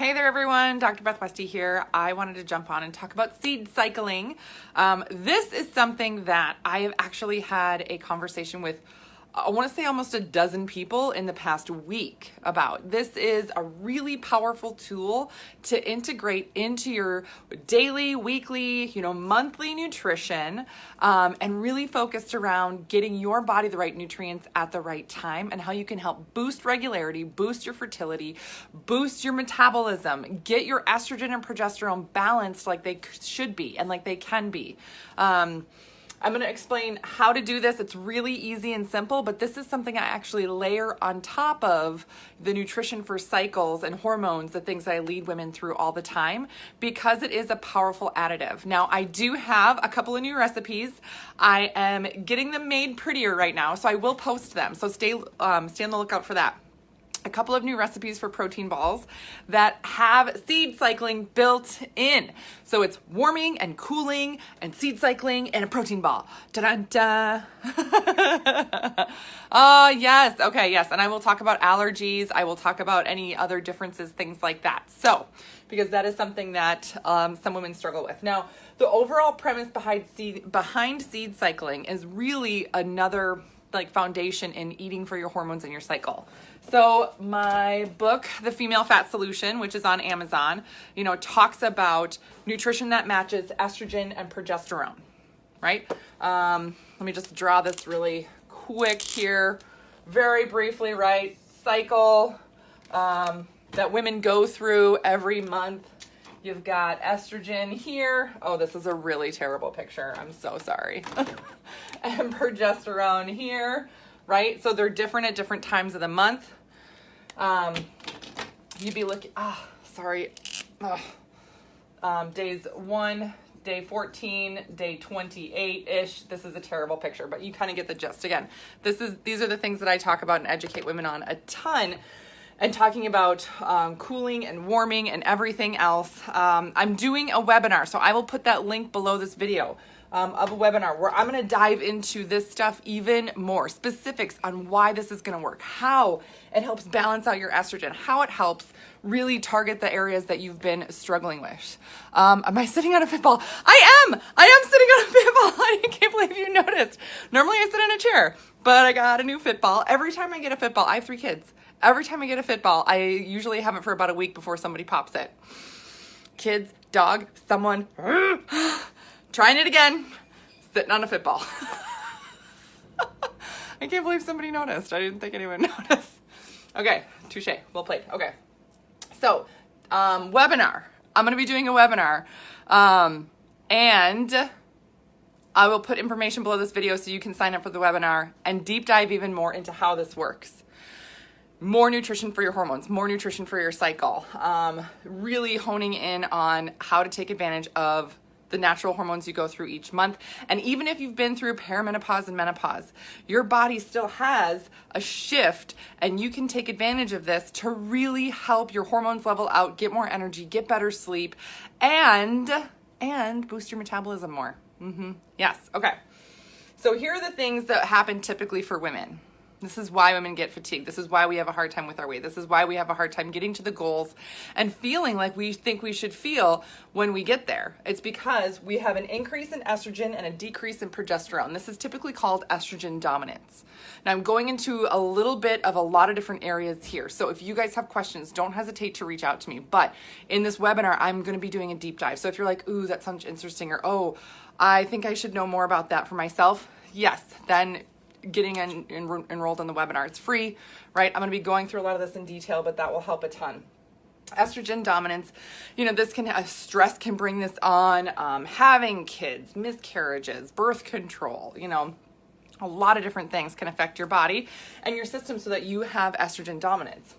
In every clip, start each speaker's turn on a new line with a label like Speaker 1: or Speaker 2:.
Speaker 1: Hey there everyone, Dr. Beth Westy here. I wanted to jump on and talk about seed cycling. This is something that I have actually had a conversation with, I want to say almost a dozen people in the past week about. This is a really powerful tool to integrate into your daily, weekly, monthly nutrition, and really focused around getting your body the right nutrients at the right time and how you can help boost regularity, boost your fertility, boost your metabolism, get your estrogen and progesterone balanced like they should be and like they can be. I'm going to explain how to do this. It's really easy and simple, but this is something I actually layer on top of the nutrition for cycles and hormones, the things that I lead women through all the time, because it is a powerful additive. Now, I do have a couple of new recipes. I am getting them made prettier right now, so I will post them. So stay on the lookout for that. A couple of new recipes for protein balls that have seed cycling built in. So it's warming and cooling and seed cycling and a protein ball. Da-da-da. Oh, yes. Okay, yes. And I will talk about allergies. I will talk about any other differences, things like that. So, because that is something that some women struggle with. Now, the overall premise behind seed cycling is really another foundation in eating for your hormones and your cycle. So my book, The Female Fat Solution, which is on Amazon, talks about nutrition that matches estrogen and progesterone, right? Let me just draw this really quick here, very briefly, right? Cycle that women go through every month. You've got estrogen here. Oh, this is a really terrible picture. I'm so sorry. And progesterone here, right? So they're different at different times of the month. You'd be looking, days 1, day 14, day 28-ish. This is a terrible picture, but you kind of get the gist. Again, these are the things that I talk about and educate women on a ton. And talking about cooling and warming and everything else. I'm doing a webinar, so I will put that link below this video of a webinar where I'm going to dive into this stuff even more, specifics on why this is going to work, how it helps balance out your estrogen, how it helps really target the areas that you've been struggling with. Am I sitting on a fit ball? I am sitting on a fit ball. I can't believe you noticed. Normally I sit in a chair, but I got a new fit ball. Every time I get a fit ball, I have 3 kids. Every time I get a fit ball, I usually have it for about a week before somebody pops it. Kids, dog, someone, trying it again, sitting on a fit ball. I can't believe somebody noticed. I didn't think anyone noticed. Okay, touche, well played. Okay, so webinar. I'm going to be doing a webinar, and I will put information below this video so you can sign up for the webinar and deep dive even more into how this works. More nutrition for your hormones, more nutrition for your cycle, really honing in on how to take advantage of the natural hormones you go through each month. And even if you've been through perimenopause and menopause, your body still has a shift, and you can take advantage of this to really help your hormones level out, get more energy, get better sleep, and boost your metabolism more. Yes, okay. So here are the things that happen typically for women. This is why women get fatigued. This is why we have a hard time with our weight. This is why we have a hard time getting to the goals and feeling like we think we should feel when we get there. It's because we have an increase in estrogen and a decrease in progesterone. This is typically called estrogen dominance. Now I'm going into a little bit of a lot of different areas here. So if you guys have questions, don't hesitate to reach out to me. But in this webinar, I'm going to be doing a deep dive. So if you're like, ooh, that sounds interesting, or oh, I think I should know more about that for myself. Yes, then getting enrolled in the webinar. It's free, right? I'm going to be going through a lot of this in detail, but that will help a ton. Estrogen dominance, stress can bring this on, having kids, miscarriages, birth control, a lot of different things can affect your body and your system so that you have estrogen dominance.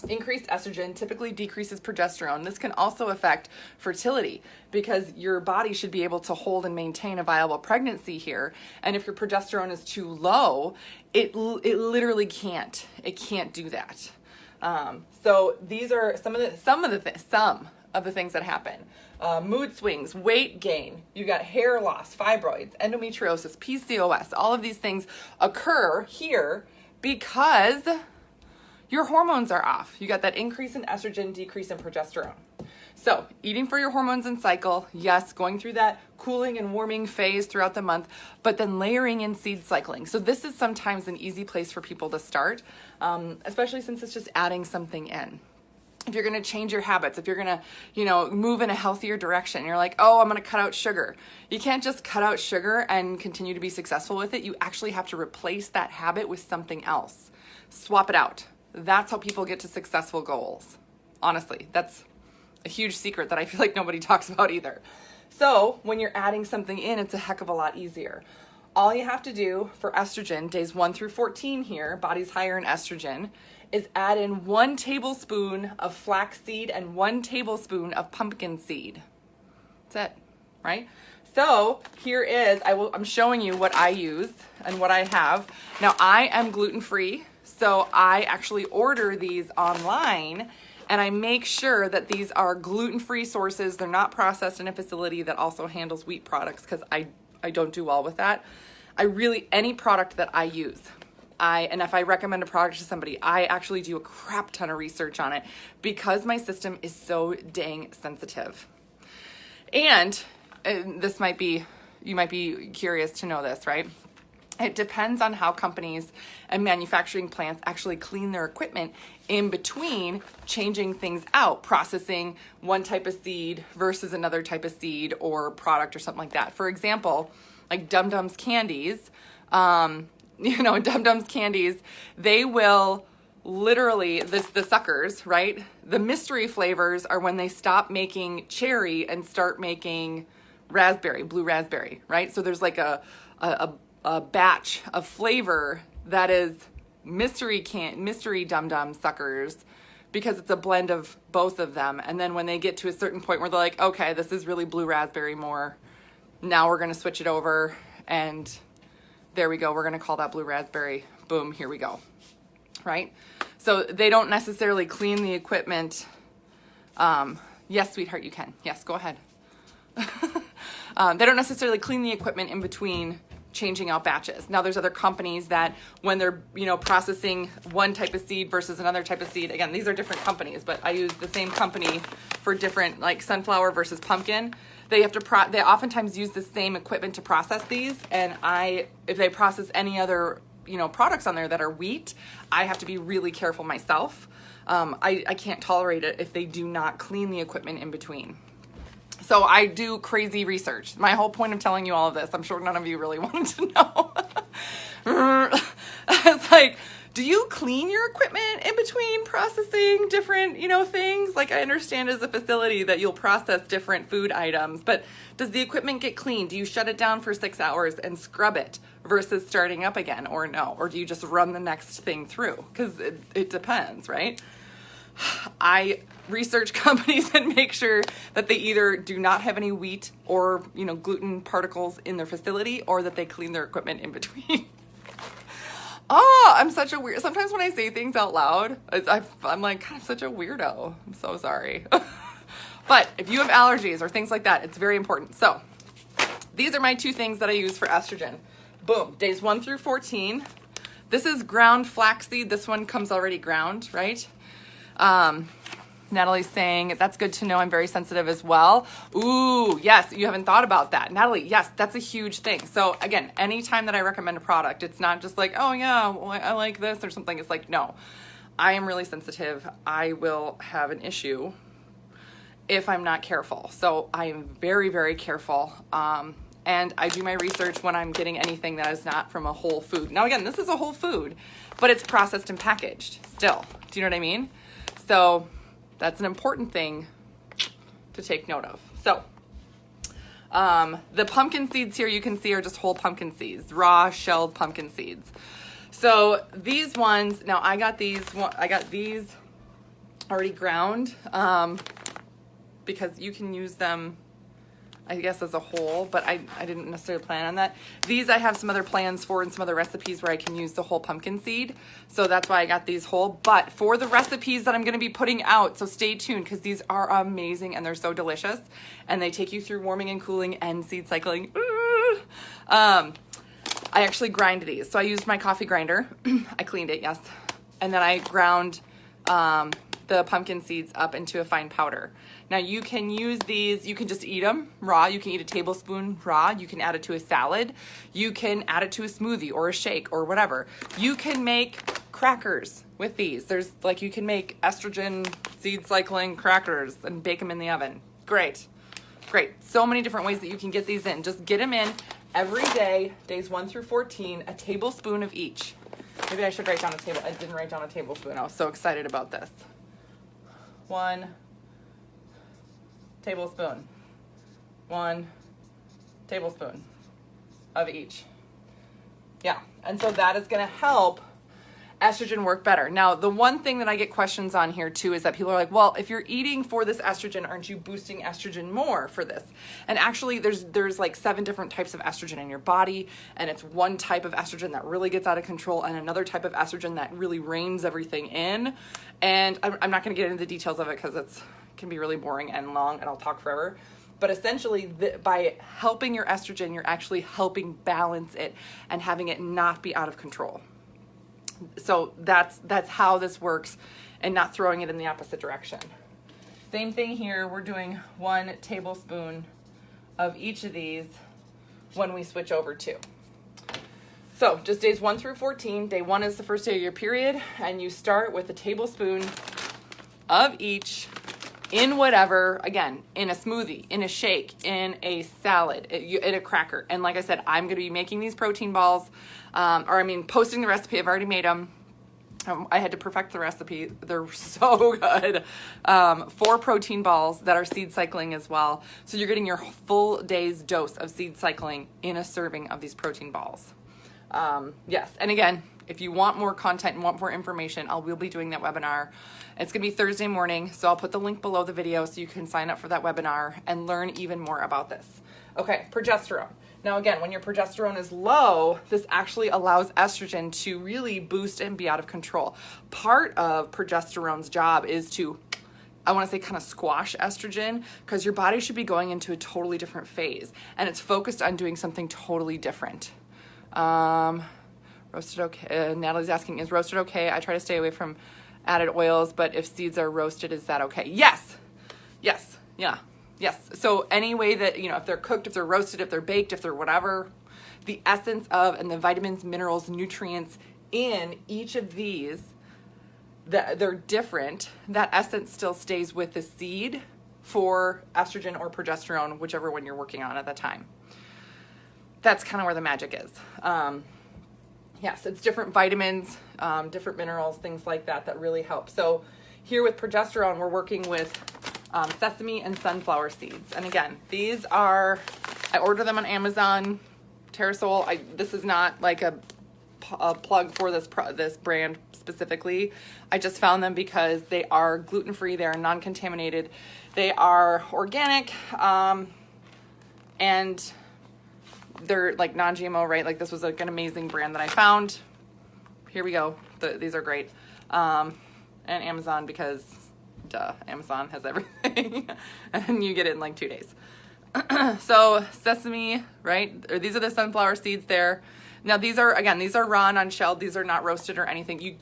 Speaker 1: Increased estrogen typically decreases progesterone. This can also affect fertility because your body should be able to hold and maintain a viable pregnancy here. And if your progesterone is too low, it literally can't. It can't do that. So these are some of the things that happen. Mood swings, weight gain. You got hair loss, fibroids, endometriosis, PCOS. All of these things occur here because your hormones are off. You got that increase in estrogen, decrease in progesterone. So eating for your hormones and cycle, yes, going through that cooling and warming phase throughout the month, but then layering in seed cycling. So this is sometimes an easy place for people to start, especially since it's just adding something in. If you're going to change your habits, if you're going to, move in a healthier direction, you're like, oh, I'm going to cut out sugar. You can't just cut out sugar and continue to be successful with it. You actually have to replace that habit with something else. Swap it out. That's how people get to successful goals. Honestly, that's a huge secret that I feel like nobody talks about either. So when you're adding something in, it's a heck of a lot easier. All you have to do for estrogen, days 1 through 14 here, body's higher in estrogen, is add in 1 tablespoon of flaxseed and 1 tablespoon of pumpkin seed. That's it, right? So here is, I'm showing you what I use and what I have. Now I am gluten-free, so I actually order these online, and I make sure that these are gluten-free sources. They're not processed in a facility that also handles wheat products, because I don't do well with that. Any product that I use, and if I recommend a product to somebody, I actually do a crap ton of research on it, because my system is so dang sensitive. And this might be, you might be curious to know this, right? It depends on how companies and manufacturing plants actually clean their equipment in between changing things out, processing one type of seed versus another type of seed or product or something like that. For example, like Dum Dum's candies, Dum Dum's candies, they will literally, the suckers, right? The mystery flavors are when they stop making cherry and start making raspberry, blue raspberry, right? So there's like a batch of flavor that is mystery Dum Dum suckers, because it's a blend of both of them. And then when they get to a certain point where they're like, okay, this is really blue raspberry more, now we're going to switch it over, and there we go. We're going to call that blue raspberry. Boom, here we go. Right? So they don't necessarily clean the equipment. Yes, sweetheart, you can. Yes, go ahead. They don't necessarily clean the equipment in between changing out batches. Now there's other companies that when they're, processing one type of seed versus another type of seed, again, these are different companies, but I use the same company for different, like sunflower versus pumpkin. They have to they oftentimes use the same equipment to process these, and if they process any other products on there that are wheat, I have to be really careful myself. I can't tolerate it if they do not clean the equipment in between. So I do crazy research. My whole point of telling you all of this, I'm sure none of you really wanted to know. It's like, do you clean your equipment in between processing different, things? Like, I understand as a facility that you'll process different food items, but does the equipment get cleaned? Do you shut it down for 6 hours and scrub it versus starting up again, or no? Or do you just run the next thing through? Because it depends, right? I research companies and make sure that they either do not have any wheat or, gluten particles in their facility, or that they clean their equipment in between. I'm such a weird, sometimes when I say things out loud, I'm like, God, I'm such a weirdo. I'm so sorry. But if you have allergies or things like that, it's very important. So these are my 2 things that I use for estrogen. Boom, days 1 through 14. This is ground flaxseed. This one comes already ground, right? Natalie's saying, that's good to know. I'm very sensitive as well. Ooh, yes, you haven't thought about that. Natalie, yes, that's a huge thing. So again, anytime that I recommend a product, it's not just like, oh yeah, well, I like this or something. It's like, no, I am really sensitive. I will have an issue if I'm not careful. So I am very, very careful. And I do my research when I'm getting anything that is not from a whole food. Now again, this is a whole food, but it's processed and packaged still. Do you know what I mean? So that's an important thing to take note of. So the pumpkin seeds here you can see are just whole pumpkin seeds, raw shelled pumpkin seeds. So these ones, now I got these already ground because you can use them, I guess, as a whole, but I didn't necessarily plan on that. These I have some other plans for and some other recipes where I can use the whole pumpkin seed. So that's why I got these whole. But for the recipes that I'm going to be putting out, so stay tuned, because these are amazing and they're so delicious. And they take you through warming and cooling and seed cycling. I actually grind these. So I used my coffee grinder. I cleaned it, yes. And then I ground the pumpkin seeds up into a fine powder. Now you can use these, you can just eat them raw. You can eat a tablespoon raw. You can add it to a salad. You can add it to a smoothie or a shake or whatever. You can make crackers with these. There's like, you can make estrogen seed cycling crackers and bake them in the oven. Great. Great. So many different ways that you can get these in. Just get them in every day, days 1 through 14, a tablespoon of each. Maybe I should write down a table. I didn't write down a tablespoon. I was so excited about this. 1 tablespoon. 1 tablespoon of each. Yeah. And so that is going to help estrogen work better. Now, the one thing that I get questions on here too is that people are like, well, if you're eating for this estrogen, aren't you boosting estrogen more for this? And actually there's like 7 different types of estrogen in your body, and it's one type of estrogen that really gets out of control and another type of estrogen that really reins everything in. And I'm not going to get into the details of it because it can be really boring and long and I'll talk forever. But essentially, by helping your estrogen, you're actually helping balance it and having it not be out of control. So that's how this works, and not throwing it in the opposite direction. Same thing here. We're doing 1 tablespoon of each of these when we switch over to. So just days 1 through 14. Day 1 is the first day of your period, and you start with a tablespoon of each in whatever, again, in a smoothie, in a shake, in a salad, in a cracker. And like I said, I'm going to be making these protein balls, posting the recipe. I've already made them. I had to perfect the recipe. They're so good. 4 protein balls that are seed cycling as well. So you're getting your full day's dose of seed cycling in a serving of these protein balls. Yes. And again, if you want more content and want more information, I will be doing that webinar. It's going to be Thursday morning, so I'll put the link below the video so you can sign up for that webinar and learn even more about this. Okay, progesterone. Now again, when your progesterone is low, this actually allows estrogen to really boost and be out of control. Part of progesterone's job is to, I want to say, kind of squash estrogen, because your body should be going into a totally different phase, and it's focused on doing something totally different. Roasted okay. Natalie's asking, is roasted okay? I try to stay away from added oils, but if seeds are roasted, is that okay? Yes. Yes. Yeah. Yes. So any way that, if they're cooked, if they're roasted, if they're baked, if they're whatever, the essence of and the vitamins, minerals, nutrients in each of these, they're different. That essence still stays with the seed for estrogen or progesterone, whichever one you're working on at the time. That's kind of where the magic is. Yes, it's different vitamins, different minerals, things like that really help. So here with progesterone, we're working with sesame and sunflower seeds. And again, these are, I order them on Amazon, Terrasol. This is not like a plug for this brand specifically. I just found them because they are gluten-free, they are non-contaminated, they are organic, and they're like non-GMO, right? Like this was like an amazing brand that I found. Here we go. These are great. And Amazon, because duh, Amazon has everything. And you get it in like 2 days. So sesame, right? These are the sunflower seeds there. Now these are raw and unshelled. These are not roasted or anything. You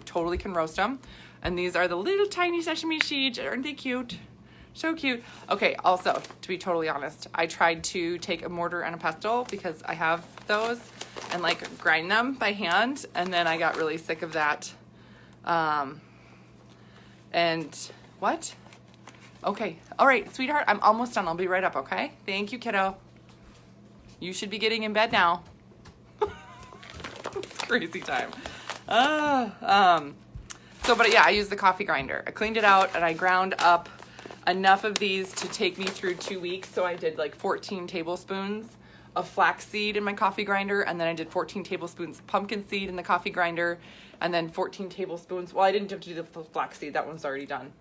Speaker 1: totally can roast them. And these are the little tiny sesame seeds. Aren't they cute? So cute. Okay, also, to be totally honest, I tried to take a mortar and a pestle, because I have those, and like grind them by hand, and then I got really sick of that. And what? Okay, all right, sweetheart, I'm almost done. I'll be right up, okay? Thank you, kiddo. You should be getting in bed now. It's crazy time. But yeah, I used the coffee grinder. I cleaned it out and I ground up enough of these to take me through 2 weeks. So I did like 14 tablespoons of flaxseed in my coffee grinder, and then I did 14 tablespoons of pumpkin seed in the coffee grinder, and then 14 tablespoons. Well, I didn't have to do the flaxseed. That one's already done.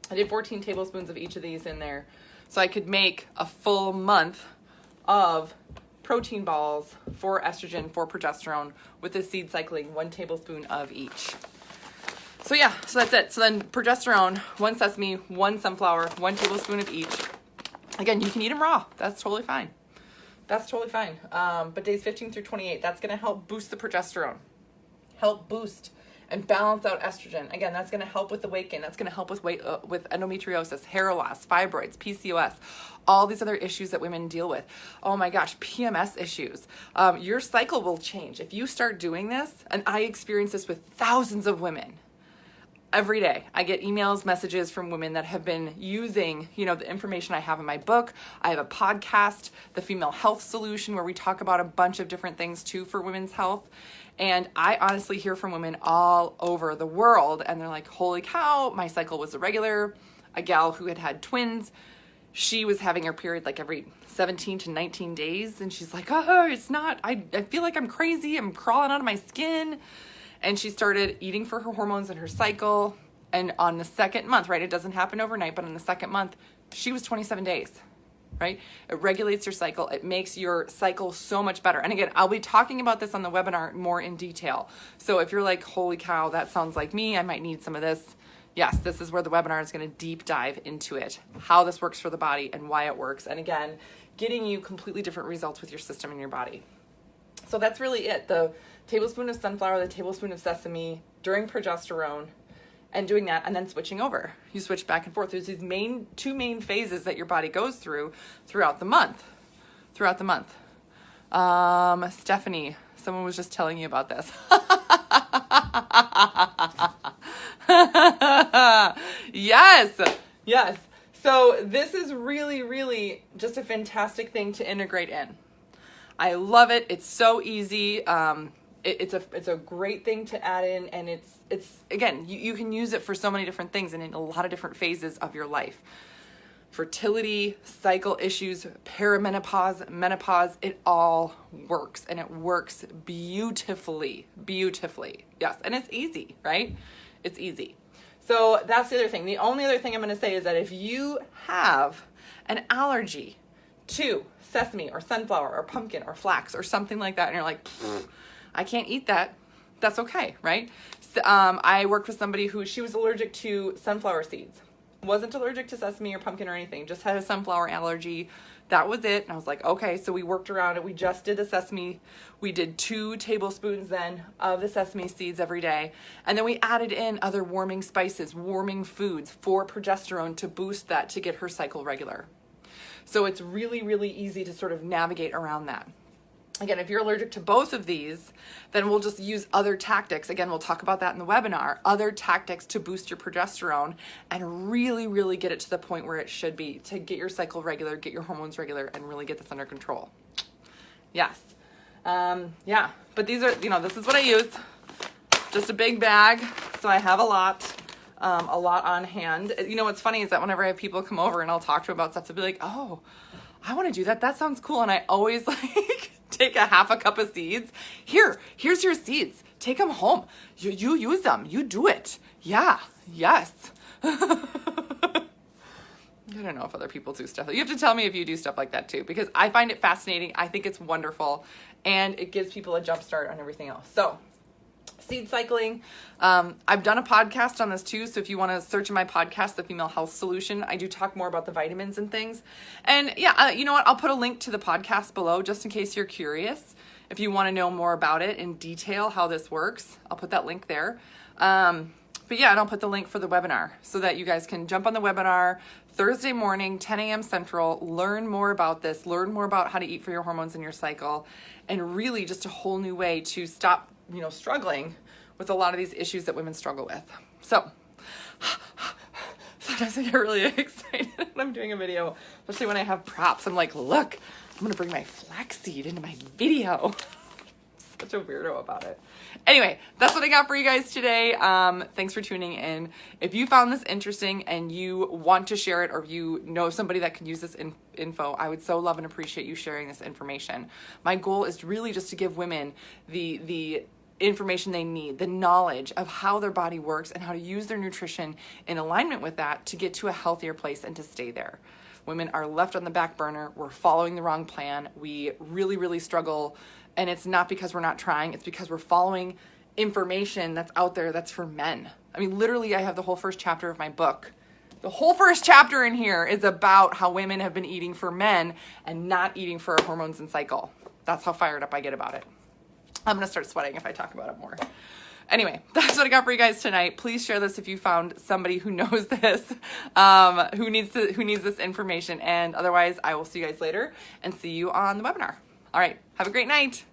Speaker 1: I did 14 tablespoons of each of these in there, so I could make a full month of protein balls for estrogen, for progesterone, with the seed cycling, 1 tablespoon of each. So yeah, so that's it. So then progesterone, 1 sesame, 1 sunflower, 1 tablespoon of each. Again, you can eat them raw. That's totally fine. That's totally fine. But days 15 through 28, that's going to help boost the progesterone. Help boost and balance out estrogen. Again, that's going to help with the weight gain. That's going to help with with endometriosis, hair loss, fibroids, PCOS, all these other issues that women deal with. Oh my gosh, PMS issues. Your cycle will change. If you start doing this, and I experience this with thousands of women, every day I get emails, messages from women that have been using, the information I have in my book. I have a podcast, The Female Health Solution, where we talk about a bunch of different things too for women's health. And I honestly hear from women all over the world, and they're like, holy cow, my cycle was irregular. A gal who had twins, she was having her period like every 17 to 19 days. And she's like, oh, it's not, I feel like I'm crazy. I'm crawling out of my skin. And she started eating for her hormones and her cycle. And on the second month, right, it doesn't happen overnight, but on the second month, she was 27 days, right? It regulates your cycle. It makes your cycle so much better. And again, I'll be talking about this on the webinar more in detail. So if you're like, holy cow, that sounds like me, I might need some of this. Yes, this is where the webinar is going to deep dive into it, how this works for the body and why it works. And again, getting you completely different results with your system and your body. So that's really it. The tablespoon of sunflower, the tablespoon of sesame during progesterone, and doing that, and then switching over. You switch back and forth. There's these two main phases that your body goes through throughout the month. Stephanie, someone was just telling you about this. Yes. So this is really, really just a fantastic thing to integrate in. I love it. It's so easy. It's a great thing to add in, and it's again, you can use it for so many different things and in a lot of different phases of your life. Fertility, cycle issues, perimenopause, menopause, it all works, and it works beautifully. Yes, and it's easy, right? It's easy. So that's the other thing. The only other thing I'm going to say is that if you have an allergy to sesame or sunflower or pumpkin or flax or something like that, and you're like, I can't eat that, that's okay, right? So, I worked with somebody who, she was allergic to sunflower seeds. Wasn't allergic to sesame or pumpkin or anything, just had a sunflower allergy. That was it. And I was like, okay, so we worked around it. We just did the sesame. We did 2 tablespoons then of the sesame seeds every day. And then we added in other warming spices, warming foods for progesterone to boost that, to get her cycle regular. So it's really, really easy to sort of navigate around that. Again, if you're allergic to both of these, then we'll just use other tactics. Again, we'll talk about that in the webinar, other tactics to boost your progesterone and really, really get it to the point where it should be, to get your cycle regular, get your hormones regular, and really get this under control. Yes. Yeah, but these are, this is what I use. Just a big bag, so I have a lot on hand. What's funny is that whenever I have people come over and I'll talk to them about stuff, they'll be like, oh, I want to do that. That sounds cool. And I always take a half a cup of seeds. Here's your seeds. Take them home. You use them. You do it. Yeah. Yes. I don't know if other people do stuff. You have to tell me if you do stuff like that too, because I find it fascinating. I think it's wonderful, and it gives people a jump start on everything else. So seed cycling. I've done a podcast on this too. So if you want to search in my podcast, The Female Health Solution, I do talk more about the vitamins and things. And yeah, you know what? I'll put a link to the podcast below just in case you're curious. If you want to know more about it in detail, how this works, I'll put that link there. But yeah, and I'll put the link for the webinar so that you guys can jump on the webinar Thursday morning, 10 a.m. Central, learn more about this, learn more about how to eat for your hormones in your cycle, and really just a whole new way to stop struggling with a lot of these issues that women struggle with. So sometimes I get really excited when I'm doing a video, especially when I have props. I'm like, look, I'm going to bring my flaxseed into my video. Such a weirdo about it. Anyway, that's what I got for you guys today. Thanks for tuning in. If you found this interesting and you want to share it, or you know somebody that can use this info, I would so love and appreciate you sharing this information. My goal is really just to give women the information they need, the knowledge of how their body works and how to use their nutrition in alignment with that to get to a healthier place and to stay there. Women are left on the back burner. We're following the wrong plan. We really, really struggle. And it's not because we're not trying. It's because we're following information that's out there that's for men. I mean, literally, I have the whole first chapter of my book. The whole first chapter in here is about how women have been eating for men and not eating for our hormones and cycle. That's how fired up I get about it. I'm going to start sweating if I talk about it more. Anyway, that's what I got for you guys tonight. Please share this if you found somebody who knows this, who needs this information. And otherwise, I will see you guys later and see you on the webinar. All right, have a great night.